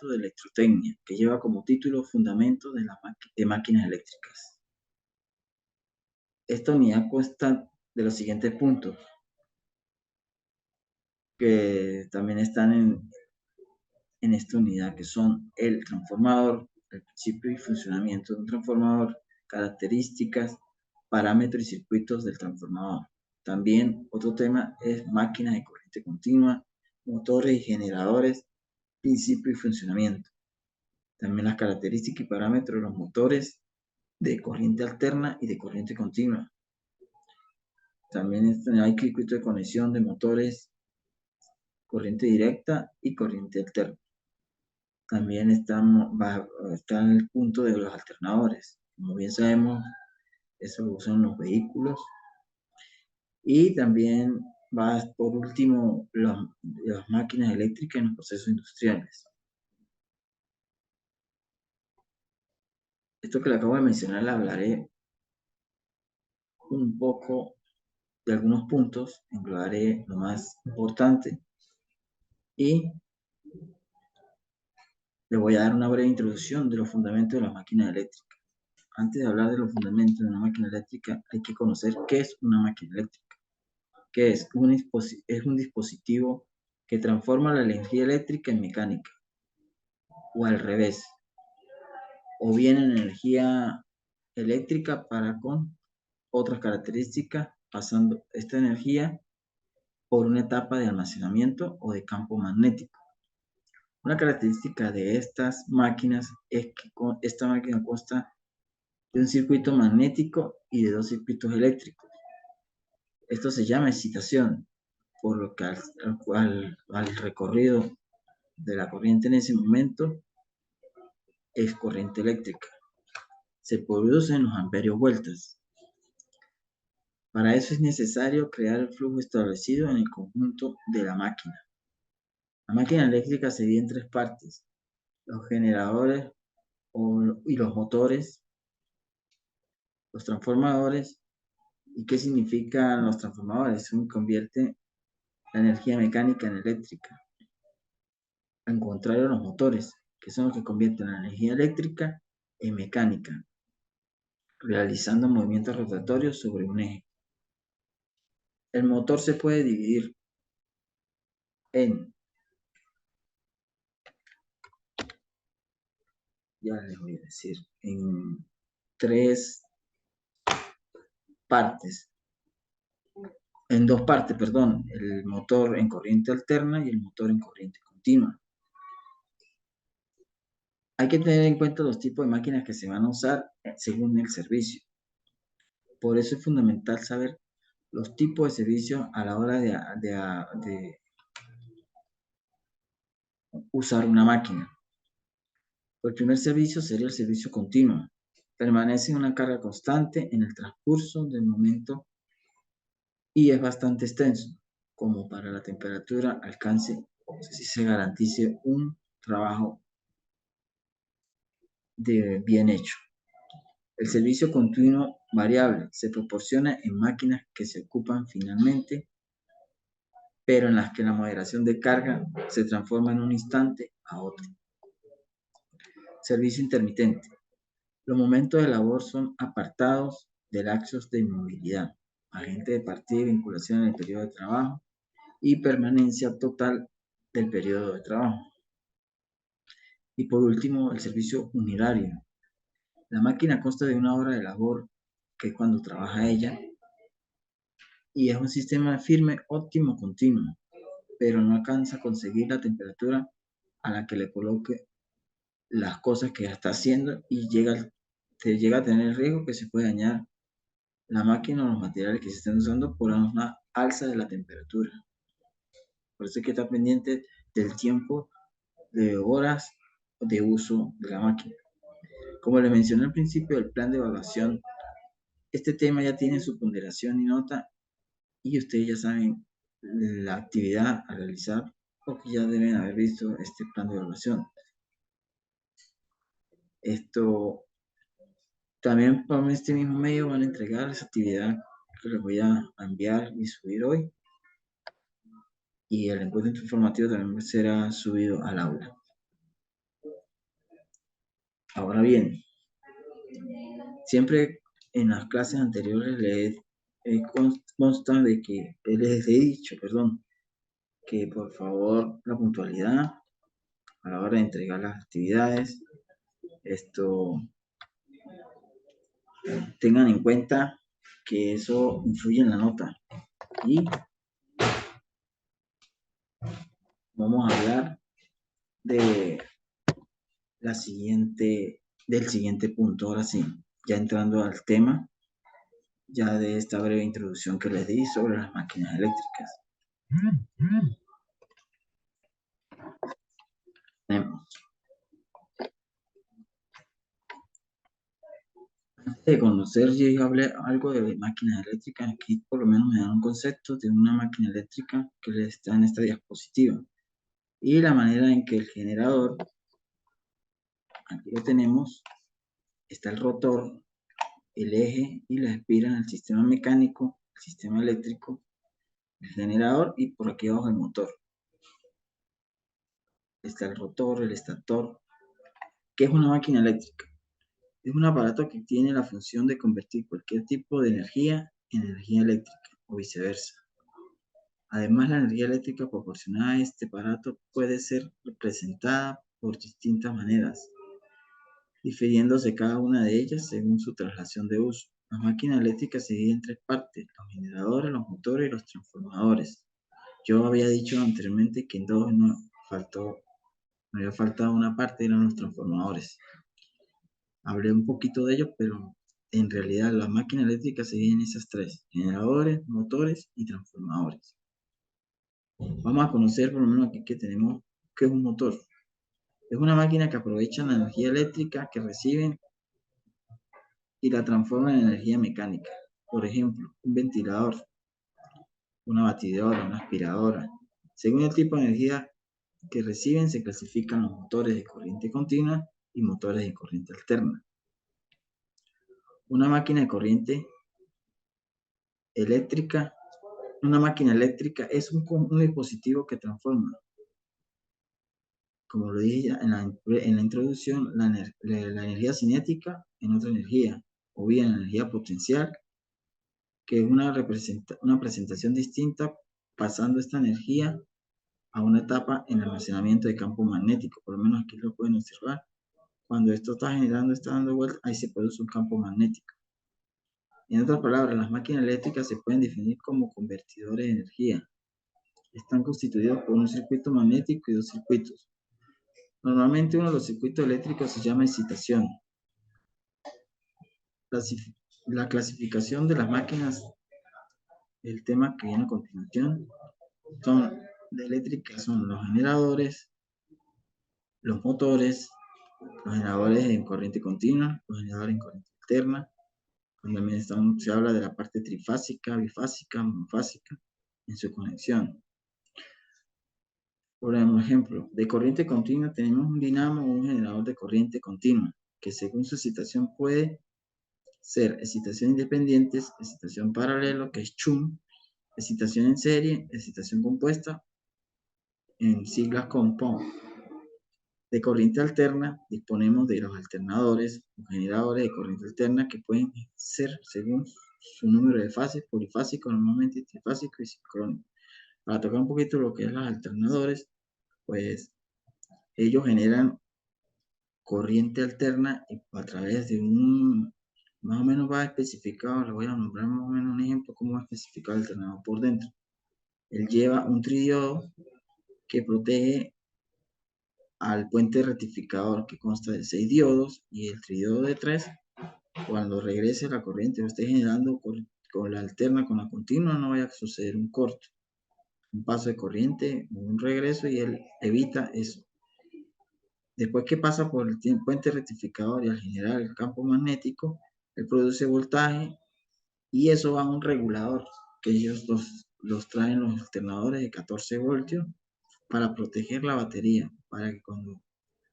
bachillerato de electrotecnia, que lleva como título Fundamentos de máquinas eléctricas. Esta unidad consta de los siguientes puntos, que también están en esta unidad, que son el transformador, el principio y funcionamiento de un transformador, características, parámetros y circuitos del transformador. También otro tema es máquinas de corriente continua, motores y generadores, principio y funcionamiento. También las características y parámetros de los motores de corriente alterna y de corriente continua. También hay circuito de conexión de motores, corriente directa y corriente alterna. También está el punto de los alternadores. Como bien sabemos, eso lo usan los vehículos. Y también va, por último, las máquinas eléctricas en los procesos industriales. Esto que le acabo de mencionar, le hablaré un poco de algunos puntos, englobaré lo más importante y le voy a dar una breve introducción de los fundamentos de la máquina eléctrica. Antes de hablar de los fundamentos de una máquina eléctrica, hay que conocer qué es una máquina eléctrica. ¿Qué es? Es un dispositivo que transforma la energía eléctrica en mecánica, o al revés, o bien en energía eléctrica para con otras características, pasando esta energía por una etapa de almacenamiento o de campo magnético. Una característica de estas máquinas es que esta máquina consta de un circuito magnético y de dos circuitos eléctricos. Esto se llama excitación, por lo que al recorrido de la corriente en ese momento es corriente eléctrica. Se produce en los amperios vueltas. Para eso es necesario crear el flujo establecido en el conjunto de la máquina. La máquina eléctrica se divide en tres partes: los generadores y los motores, los transformadores. ¿Y qué significan los transformadores? Convierte la energía mecánica en eléctrica. Al contrario, los motores, que son los que convierten la energía eléctrica en mecánica, realizando movimientos rotatorios sobre un eje. El motor se puede dividir en, ya les voy a decir, en tres partes. En dos partes, perdón, el motor en corriente alterna y el motor en corriente continua. Hay que tener en cuenta los tipos de máquinas que se van a usar según el servicio. Por eso es fundamental saber los tipos de servicios a la hora de usar una máquina. El primer servicio sería el servicio continuo. Permanece en una carga constante en el transcurso del momento y es bastante extenso, como para la temperatura alcance o si se garantice un trabajo bien hecho. El servicio continuo variable se proporciona en máquinas que se ocupan finalmente, pero en las que la moderación de carga se transforma en un instante a otro. Servicio intermitente. Los momentos de labor son apartados de lapsos de inmovilidad, agente de partida y vinculación en el periodo de trabajo y permanencia total del periodo de trabajo. Y por último, el servicio unitario. La máquina consta de una hora de labor, que es cuando trabaja ella, y es un sistema firme óptimo continuo, pero no alcanza a conseguir la temperatura a la que le coloque las cosas que ya está haciendo y llega a tener el riesgo que se puede dañar la máquina o los materiales que se estén usando por una alza de la temperatura. Por eso hay que estar pendiente del tiempo de horas de uso de la máquina. Como le mencioné al principio del plan de evaluación, este tema ya tiene su ponderación y nota y ustedes ya saben la actividad a realizar porque ya deben haber visto este plan de evaluación. Esto también por este mismo medio van a entregar esa actividad que les voy a enviar y subir hoy, y el encuentro informativo también será subido al aula. Ahora bien, siempre en las clases anteriores consta de que les he dicho, perdón, que por favor la puntualidad a la hora de entregar las actividades, esto tengan en cuenta que eso influye en la nota. Y vamos a hablar de del siguiente punto. Ahora sí, ya entrando al tema, ya de esta breve introducción que les di sobre las máquinas eléctricas. Tenemos, antes de conocer, yo hablé algo de máquinas eléctricas. Aquí por lo menos me dan un concepto de una máquina eléctrica que está en esta diapositiva. Y la manera en que el generador, aquí lo tenemos, está el rotor, el eje y la espira en el sistema mecánico, el sistema eléctrico, el generador y por aquí abajo el motor. Está el rotor, el estator. ¿Qué es una máquina eléctrica? Es un aparato que tiene la función de convertir cualquier tipo de energía en energía eléctrica o viceversa. Además, la energía eléctrica proporcionada a este aparato puede ser representada por distintas maneras, difiriéndose cada una de ellas según su traslación de uso. Las máquinas eléctricas se dividen en tres partes: los generadores, los motores y los transformadores. Yo había dicho anteriormente que en dos me había faltado una parte, eran los transformadores. Hablé un poquito de ellos, pero en realidad las máquinas eléctricas se dividen en esas tres: generadores, motores y transformadores. Vamos a conocer por lo menos aquí que tenemos qué es un motor. Es una máquina que aprovecha la energía eléctrica que reciben y la transforma en energía mecánica. Por ejemplo, un ventilador, una batidora, una aspiradora. Según el tipo de energía que reciben, se clasifican los motores de corriente continua y motores de corriente alterna. Una máquina de corriente eléctrica, una máquina eléctrica es un dispositivo que transforma, como lo dije ya en la introducción, la energía cinética en otra energía, o bien energía potencial, que es una presentación distinta, pasando esta energía a una etapa en almacenamiento de campo magnético. Por lo menos aquí lo pueden observar. Cuando esto está generando, está dando vuelta, ahí se produce un campo magnético. En otras palabras, las máquinas eléctricas se pueden definir como convertidores de energía. Están constituidos por un circuito magnético y dos circuitos. Normalmente uno de los circuitos eléctricos se llama excitación. La clasificación de las máquinas, el tema que viene a continuación, son de eléctricas, son los generadores, los motores, los generadores en corriente continua, los generadores en corriente alterna. También se habla de la parte trifásica, bifásica, monofásica en su conexión. Por ejemplo, de corriente continua tenemos un dinamo o un generador de corriente continua, que según su excitación puede ser excitación independientes, excitación paralelo, que es CHUM, excitación en serie, excitación compuesta, en siglas COMPON. De corriente alterna disponemos de los alternadores o generadores de corriente alterna que pueden ser según su número de fases, polifásico, normalmente trifásico y sincrónico. Para tocar un poquito lo que es los alternadores, pues ellos generan corriente alterna y a través de más o menos va especificado, le voy a nombrar más o menos un ejemplo cómo va especificado el alternador por dentro. Él lleva un tridiodo que protege al puente rectificador que consta de 6 diodos y el tridiodo de 3. Cuando regrese la corriente o esté generando con la alterna, con la continua, no vaya a suceder un corte, un paso de corriente, un regreso, y él evita eso. Después que pasa por el puente rectificador y al generar el campo magnético, él produce voltaje y eso va a un regulador que ellos los traen los alternadores de 14 voltios para proteger la batería, para que cuando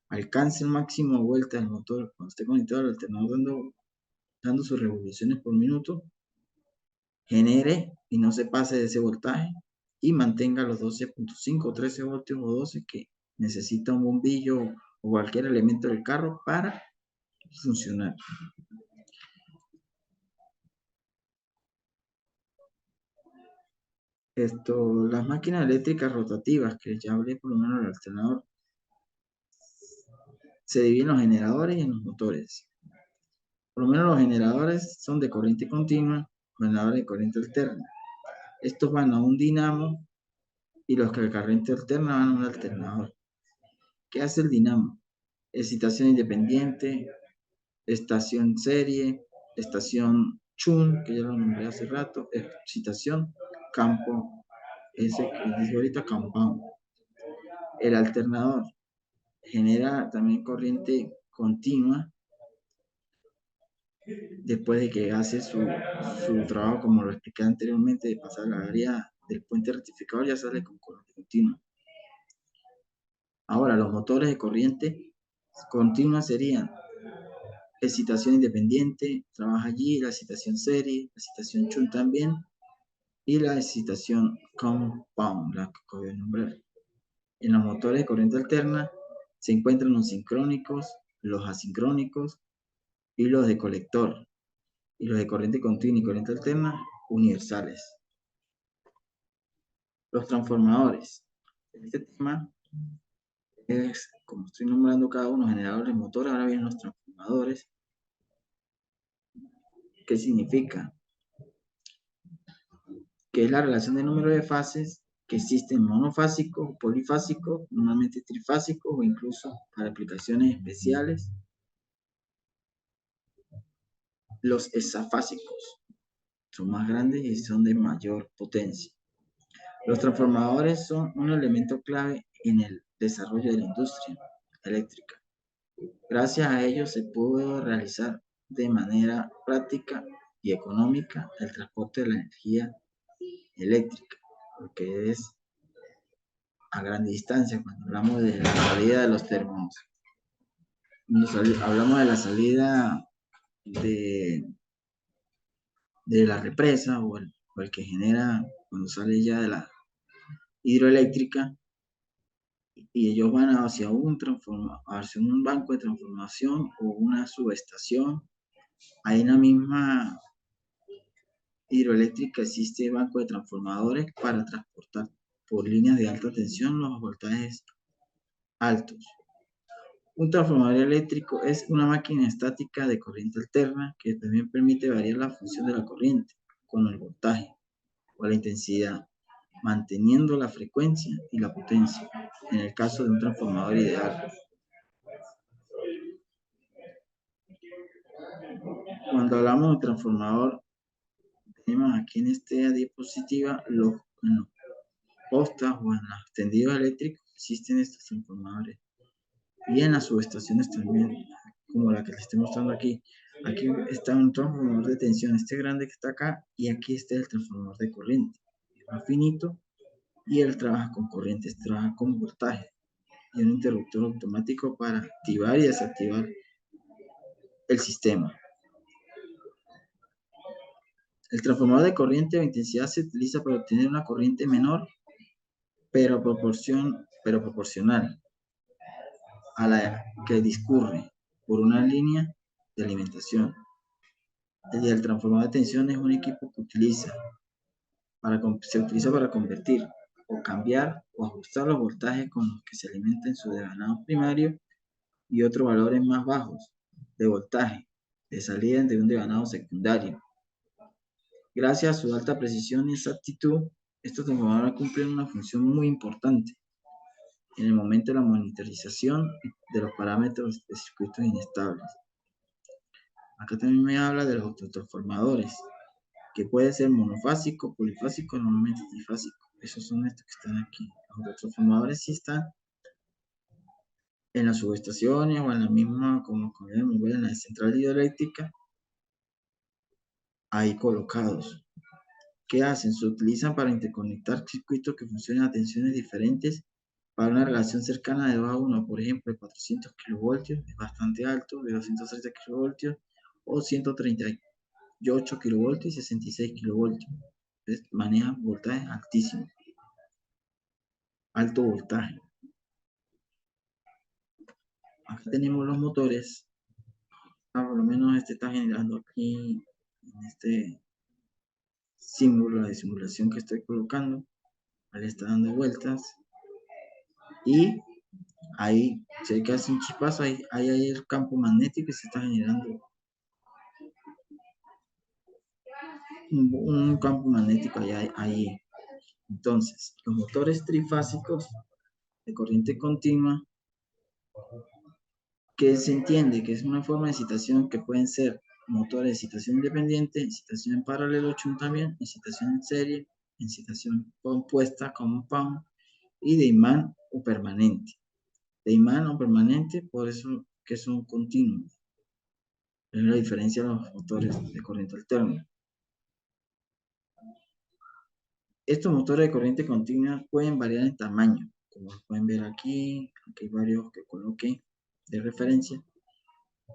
alcance el máximo de vueltas del motor, cuando esté conectado al alternador dando sus revoluciones por minuto, genere y no se pase de ese voltaje y mantenga los 12.5, 13 voltios o 12 que necesita un bombillo o cualquier elemento del carro para funcionar. Las máquinas eléctricas rotativas, que ya hablé por lo menos del alternador, se dividen en los generadores y en los motores. Por lo menos los generadores son de corriente continua, generadores de corriente alterna. Estos van a un dinamo y los que de corriente alterna van a un alternador. ¿Qué hace el dinamo? Excitación independiente, estación serie, estación Chun, que ya lo nombré hace rato, excitación, campo, ese que dije ahorita, compound. El alternador genera también corriente continua después de que hace su trabajo, como lo expliqué anteriormente, de pasar la área del puente rectificador, ya sale con corriente continua. Ahora, los motores de corriente continua serían excitación independiente, trabaja allí, la excitación serie, la excitación Chun también, y la excitación compound, la que acabo de nombrar. En los motores de corriente alterna se encuentran los sincrónicos, los asincrónicos y los de colector, y los de corriente continua y corriente alterna universales. Los transformadores. Este tema es, como estoy nombrando cada uno, generadores, motores, ahora vienen los transformadores. ¿Qué significa? Que es la relación de número de fases que existen monofásicos, polifásicos, normalmente trifásicos o incluso para aplicaciones especiales, los hexafásicos son más grandes y son de mayor potencia. Los transformadores son un elemento clave en el desarrollo de la industria eléctrica. Gracias a ellos se pudo realizar de manera práctica y económica el transporte de la energía eléctrica, porque es a gran distancia. Cuando hablamos de la salida de los termos, hablamos de la salida de la represa o el que genera cuando sale ya de la hidroeléctrica, y ellos van hacia hacia un banco de transformación o una subestación. Ahí en la misma hidroeléctrica existe banco de transformadores para transportar por líneas de alta tensión los voltajes altos. Un transformador eléctrico es una máquina estática de corriente alterna que también permite variar la función de la corriente con el voltaje o la intensidad, manteniendo la frecuencia y la potencia, en el caso de un transformador ideal. Cuando hablamos de transformador, tenemos aquí en esta diapositiva en los postas o en los tendidos eléctricos existen estos transformadores. Y en las subestaciones también, como la que les estoy mostrando aquí. Aquí está un transformador de tensión, este grande que está acá, y aquí está el transformador de corriente. Es más finito y él trabaja con corrientes, trabaja con voltaje. Y un interruptor automático para activar y desactivar el sistema. El transformador de corriente o intensidad se utiliza para obtener una corriente menor, pero proporcional a la que discurre por una línea de alimentación. El transformador de tensión es un equipo que se utiliza para convertir o cambiar o ajustar los voltajes con los que se alimenta en su devanado primario y otros valores más bajos de voltaje de salida de un devanado secundario. Gracias a su alta precisión y exactitud, estos transformadores cumplen una función muy importante en el momento de la monitorización de los parámetros de circuitos inestables. Acá también me habla de los autotransformadores, que puede ser monofásico, polifásico, normalmente trifásico. Esos son estos que están aquí. Los autotransformadores sí están en las subestaciones o en la misma, como en la central hidroeléctrica, ahí colocados. ¿Qué hacen? Se utilizan para interconectar circuitos que funcionan a tensiones diferentes para una relación cercana de 2 a 1. Por ejemplo, 400 kilovoltios es bastante alto, de 230 kilovoltios o 138 kilovoltios y 66 kilovoltios. Entonces, maneja voltajes altísimos, alto voltaje. Acá tenemos los motores. por lo menos este está generando aquí, en este símbolo de simulación que estoy colocando, le está dando vueltas y ahí se que hace un chispazo, ahí el campo magnético y se está generando un campo magnético ahí. Entonces, los motores trifásicos de corriente continua, que se entiende que es una forma de excitación que pueden ser motores de excitación independiente, excitación en paralelo, también, excitación en serie, excitación compuesta, compound, y de imán o permanente. De imán o permanente, por eso que son continuos. Es la diferencia de los motores de corriente alterna. Estos motores de corriente continua pueden variar en tamaño, como pueden ver aquí hay varios que coloqué de referencia,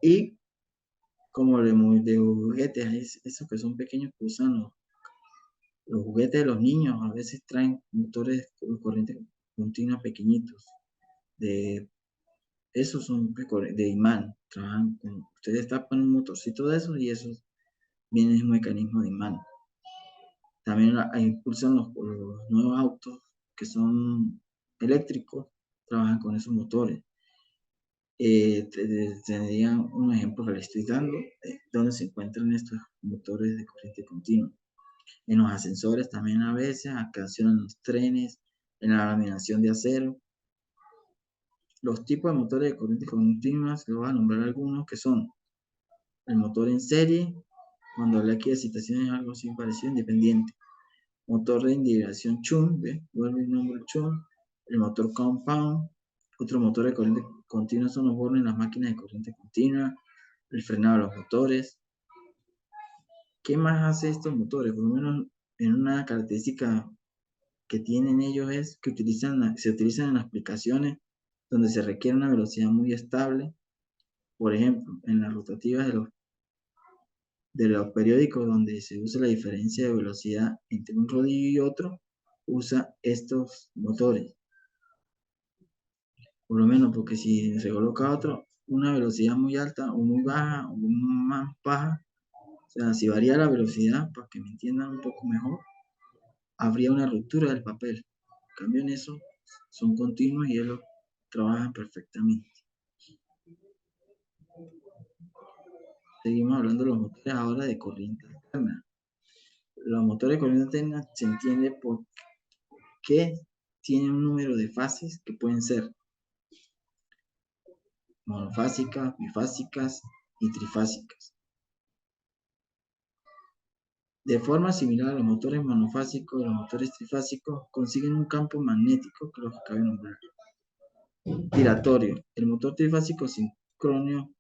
y como de juguetes, esos que son pequeños que usan los juguetes de los niños, a veces traen motores de corriente continua pequeñitos, de esos son de imán, trabajan con, ustedes tapan un motorcito de esos y esos vienen en un mecanismo de imán. También impulsan los nuevos autos que son eléctricos, trabajan con esos motores. Tendrían un ejemplo que les estoy dando, donde se encuentran estos motores de corriente continua. En los ascensores también a veces, accionan los trenes, en la laminación de acero. Los tipos de motores de corriente continua, les voy a nombrar algunos que son el motor en serie, cuando la excitación es algo así parecido, independiente. Motor de individuación Chun, vuelve el nombre Chun. El motor compound. Otro motor de corriente continua son los bornes en las máquinas de corriente continua. El frenado de los motores. ¿Qué más hace estos motores? Por lo menos en una característica que tienen ellos es que se utilizan en aplicaciones donde se requiere una velocidad muy estable. Por ejemplo, en las rotativas de los periódicos donde se usa la diferencia de velocidad entre un rodillo y otro, usa estos motores. Por lo menos, porque si se coloca otro, una velocidad muy alta o muy baja o más baja, o sea, si varía la velocidad, para que me entiendan un poco mejor, habría una ruptura del papel. En cambio, en eso son continuos y ellos trabajan perfectamente. Seguimos hablando de los motores ahora de corriente alterna. Los motores de corriente alterna se entiende por qué tienen un número de fases que pueden ser monofásicas, bifásicas y trifásicas. De forma similar a los motores monofásicos y los motores trifásicos, consiguen un campo magnético que los acabo de nombrar. Giratorio. El motor trifásico sincronio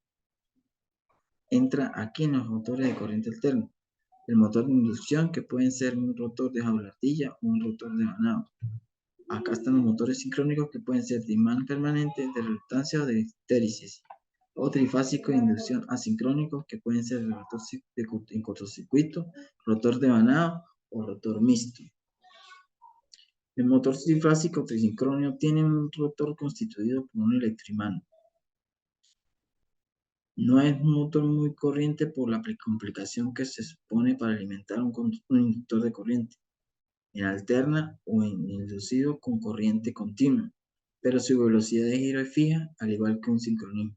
entra aquí en los motores de corriente alterna. El motor de inducción, que pueden ser un rotor de jaula-ardilla o un rotor de Banao. Acá están los motores sincrónicos, que pueden ser de imán permanente, de reluctancia o de histéresis. O trifásico de inducción asincrónicos, que pueden ser de rotor en cortocircuito, rotor de Banao o rotor mixto. El motor trifásico trisincronio tiene un rotor constituido por un electroimán. No es un motor muy corriente por la complicación que se supone para alimentar un inductor de corriente, en alterna o en inducido con corriente continua, pero su velocidad de giro es fija, al igual que un sincronismo,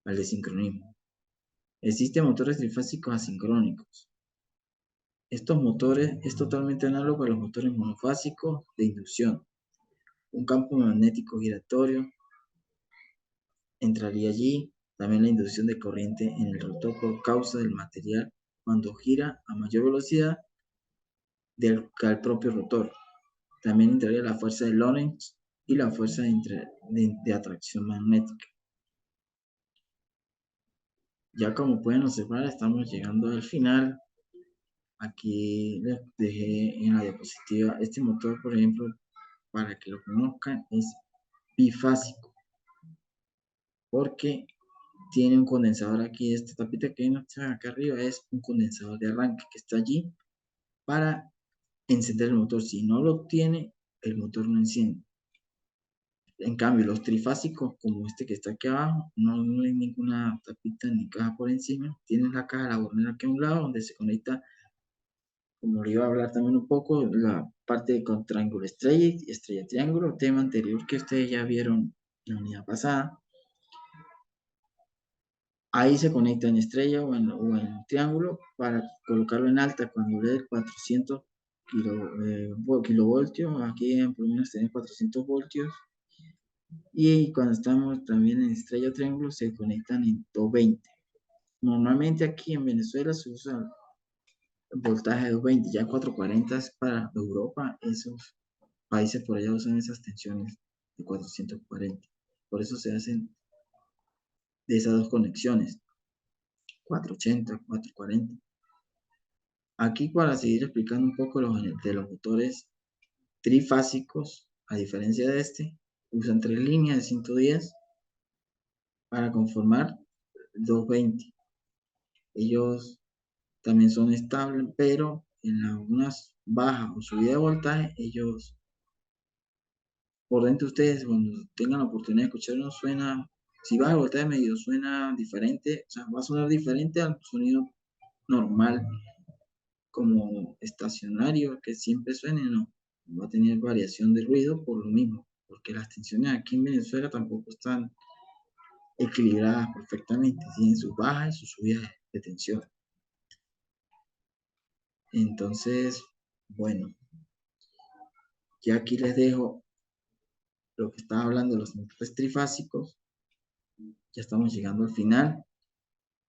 al de sincronismo. Existen motores trifásicos asincrónicos. Estos motores es totalmente análogo a los motores monofásicos de inducción. Un campo magnético giratorio entraría allí. También la inducción de corriente en el rotor por causa del material cuando gira a mayor velocidad que el propio rotor. También entraría la fuerza de Lorentz y la fuerza de atracción magnética. Ya como pueden observar, estamos llegando al final. Aquí les dejé en la diapositiva este motor, por ejemplo, para que lo conozcan, es bifásico, porque tiene un condensador aquí. Esta tapita que ven acá arriba es un condensador de arranque que está allí para encender el motor. Si no lo tiene, el motor no enciende. En cambio, los trifásicos, como este que está aquí abajo, no hay ninguna tapita ni caja por encima. Tienes la caja, la bornera aquí a un lado, donde se conecta, como le iba a hablar también un poco, la parte con triángulo estrella y estrella triángulo, tema anterior que ustedes ya vieron la unidad pasada. Ahí se conecta en estrella o en triángulo para colocarlo en alta cuando le 400 kilovoltios. Aquí en por lo menos tenemos 400 voltios. Y cuando estamos también en estrella o triángulo se conectan en 220. Normalmente aquí en Venezuela se usa el voltaje de 220, ya 440 es para Europa. Esos países por allá usan esas tensiones de 440. Por eso se hacen de esas dos conexiones, 480, 440. Aquí para seguir explicando un poco de los motores trifásicos, a diferencia de este, usan 3 líneas de 110 para conformar 220. Ellos también son estables, pero en algunas bajas o subida de voltaje, ellos, por dentro ustedes, cuando tengan la oportunidad de escucharlo, suena, si baja el voltaje medio, suena diferente, o sea, va a sonar diferente al sonido normal como estacionario que siempre suene, no, va a tener variación de ruido por lo mismo, porque las tensiones aquí en Venezuela tampoco están equilibradas perfectamente, tienen sus bajas y sus subidas de tensión. Entonces, bueno, ya aquí les dejo lo que estaba hablando de los motores trifásicos, ya estamos llegando al final.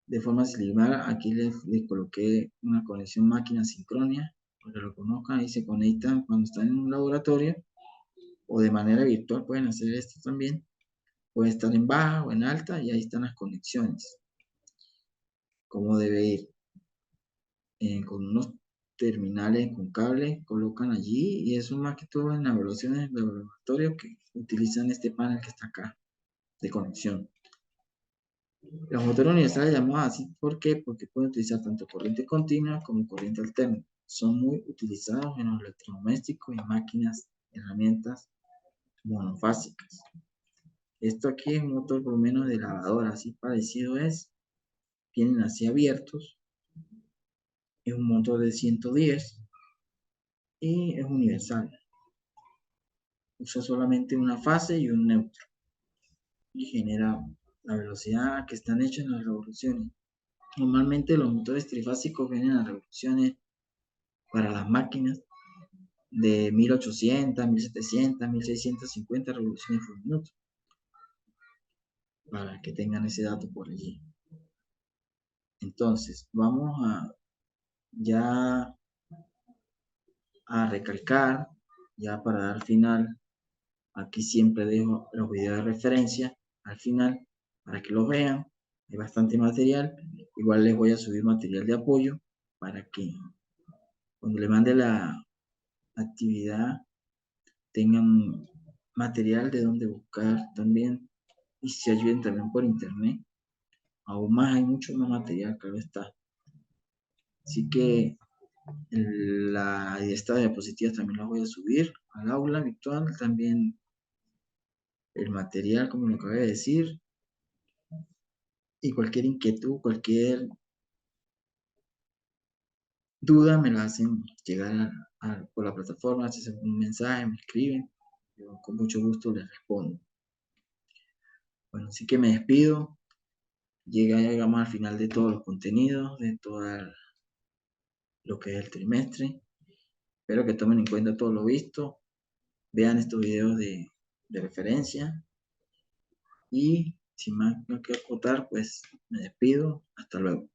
De forma similar, aquí les coloqué una conexión máquina sincrónica, para que lo conozcan, ahí se conectan cuando están en un laboratorio o de manera virtual pueden hacer esto también. Puede estar en baja o en alta y ahí están las conexiones. Cómo debe ir. Con unos terminales con cable, colocan allí y eso más que todo en las evaluaciones de laboratorio que utilizan este panel que está acá de conexión. Los motores universales llamados así, ¿por qué? Porque pueden utilizar tanto corriente continua como corriente alterna. Son muy utilizados en los electrodomésticos y máquinas, herramientas monofásicas. Esto aquí es un motor por lo menos de lavadora, así parecido es. Tienen así abiertos. Es un motor de 110 y es universal. Usa solamente una fase y un neutro. Y genera la velocidad que están hechas en las revoluciones. Normalmente los motores trifásicos vienen a revoluciones para las máquinas de 1800, 1700, 1650 revoluciones por minuto. Para que tengan ese dato por allí. Entonces, vamos a ya a recalcar, ya para dar final. Aquí siempre dejo los videos de referencia al final para que los vean. Hay bastante material. Igual les voy a subir material de apoyo para que cuando le mande la actividad tengan material de donde buscar también y se ayuden también por internet. Aún más, hay mucho más material, claro está. Así que esta diapositiva también la voy a subir al aula virtual. También el material, como lo acabé de decir. Y cualquier inquietud, cualquier duda, me la hacen llegar por la plataforma. Si hacen un mensaje, me escriben. Yo con mucho gusto les respondo. Bueno, así que me despido. Llegamos al final de todos los contenidos, de todo lo que es el trimestre. Espero que tomen en cuenta todo lo visto. Vean estos videos de referencia. Y sin más no que acotar, pues me despido. Hasta luego.